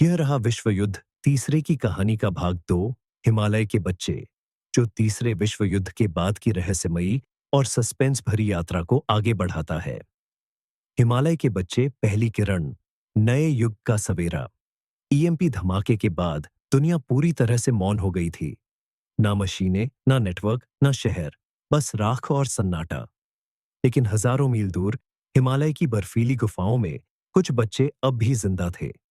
यह रहा विश्व युद्ध तीसरे की कहानी का भाग 2। हिमालय के बच्चे, जो तीसरे विश्व युद्ध के बाद की रहस्यमयी और सस्पेंस भरी यात्रा को आगे बढ़ाता है। हिमालय के बच्चे, पहली किरण, नए युग का सवेरा। ईएमपी धमाके के बाद दुनिया पूरी तरह से मौन हो गई थी। ना मशीनें, ना नेटवर्क, ना शहर, बस राख और सन्नाटा। लेकिन हजारों मील दूर हिमालय की बर्फीली गुफाओं में कुछ बच्चे अब भी जिंदा थे।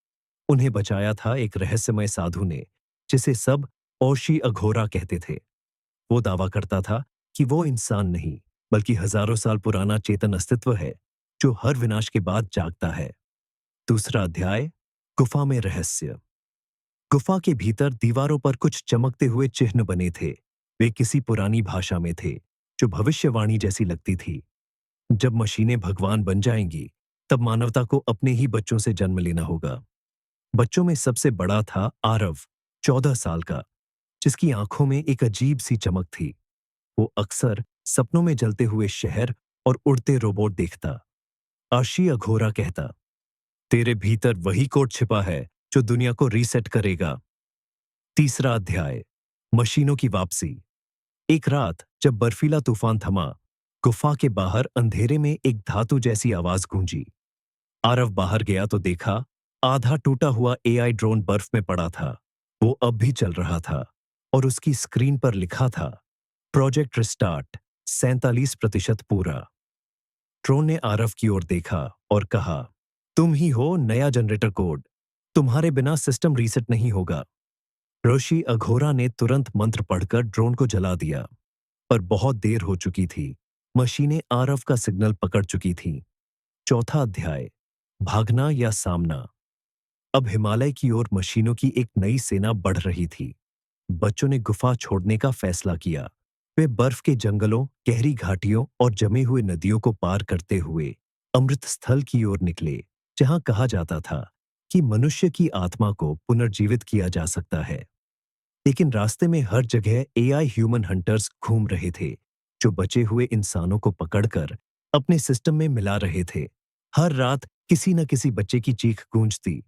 उन्हें बचाया था एक रहस्यमय साधु ने, जिसे सब ओशी अघोरा कहते थे। वो दावा करता था कि वो इंसान नहीं, बल्कि हजारों साल पुराना चेतन अस्तित्व है, जो हर विनाश के बाद जागता है। दूसरा अध्याय, गुफा में रहस्य। गुफा के भीतर दीवारों पर कुछ चमकते हुए चिन्ह बने थे। वे किसी पुरानी भाषा में थे, जो भविष्यवाणी जैसी लगती थी। जब मशीनें भगवान बन जाएंगी, तब मानवता को अपने ही बच्चों से जन्म लेना होगा। बच्चों में सबसे बड़ा था आरव, 14 साल का, जिसकी आंखों में एक अजीब सी चमक थी। वो अक्सर सपनों में जलते हुए शहर और उड़ते रोबोट देखता। आशी अघोरा कहता, तेरे भीतर वही कोड छिपा है जो दुनिया को रीसेट करेगा। तीसरा अध्याय, मशीनों की वापसी। एक रात जब बर्फीला तूफान थमा, गुफा के बाहर अंधेरे में एक धातु जैसी आवाज गूंजी। आरव बाहर गया तो देखा, आधा टूटा हुआ एआई ड्रोन बर्फ में पड़ा था। वो अब भी चल रहा था और उसकी स्क्रीन पर लिखा था, प्रोजेक्ट रिस्टार्ट, 47% पूरा। ड्रोन ने आरव की ओर देखा और कहा, तुम ही हो नया जनरेटर कोड। तुम्हारे बिना सिस्टम रीसेट नहीं होगा। ऋषि अघोरा ने तुरंत मंत्र पढ़कर ड्रोन को जला दिया, पर बहुत देर हो चुकी थी। मशीनें आरव का सिग्नल पकड़ चुकी थीं। चौथा अध्याय, भागना या सामना। अब हिमालय की ओर मशीनों की एक नई सेना बढ़ रही थी। बच्चों ने गुफा छोड़ने का फैसला किया। वे बर्फ के जंगलों, गहरी घाटियों और जमे हुए नदियों को पार करते हुए अमृत स्थल की ओर निकले, जहां कहा जाता था कि मनुष्य की आत्मा को पुनर्जीवित किया जा सकता है। लेकिन रास्ते में हर जगह एआई ह्यूमन हंटर्स घूम रहे थे, जो बचे हुए इंसानों को पकड़कर अपने सिस्टम में मिला रहे थे। हर रात किसी न किसी बच्चे की चीख गूंजती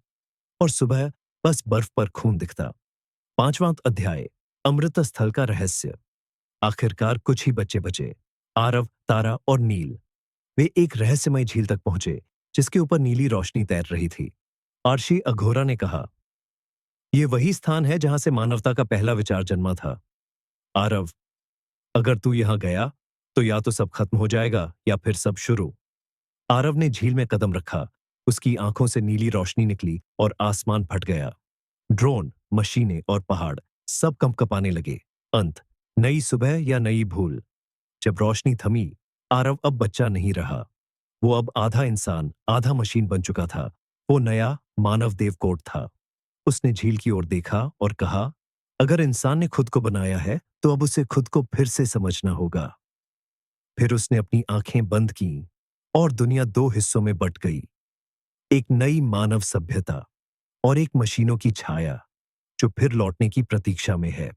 और सुबह बस बर्फ पर खून दिखता। पांचवां अध्याय, अमृत स्थल का रहस्य। आखिरकार कुछ ही बच्चे बचे, आरव, तारा और नील। वे एक रहस्यमय झील तक पहुंचे, जिसके ऊपर नीली रोशनी तैर रही थी। आर्शी अघोरा ने कहा, यह वही स्थान है जहां से मानवता का पहला विचार जन्मा था। आरव, अगर तू यहां गया तो या तो सब खत्म हो जाएगा या फिर सब शुरू। आरव ने झील में कदम रखा। उसकी आंखों से नीली रोशनी निकली और आसमान फट गया। ड्रोन, मशीनें और पहाड़ सब कंपकपाने लगे। अंत, नई सुबह या नई भूल। जब रोशनी थमी, आरव अब बच्चा नहीं रहा। वो अब आधा इंसान, आधा मशीन बन चुका था। वो नया मानव देवकोट था। उसने झील की ओर देखा और कहा, अगर इंसान ने खुद को बनाया है, तो अब उसे खुद को फिर से समझना होगा। फिर उसने अपनी आंखें बंद की और दुनिया दो हिस्सों में बंट गई। एक नई मानव सभ्यता और एक मशीनों की छाया, जो फिर लौटने की प्रतीक्षा में है।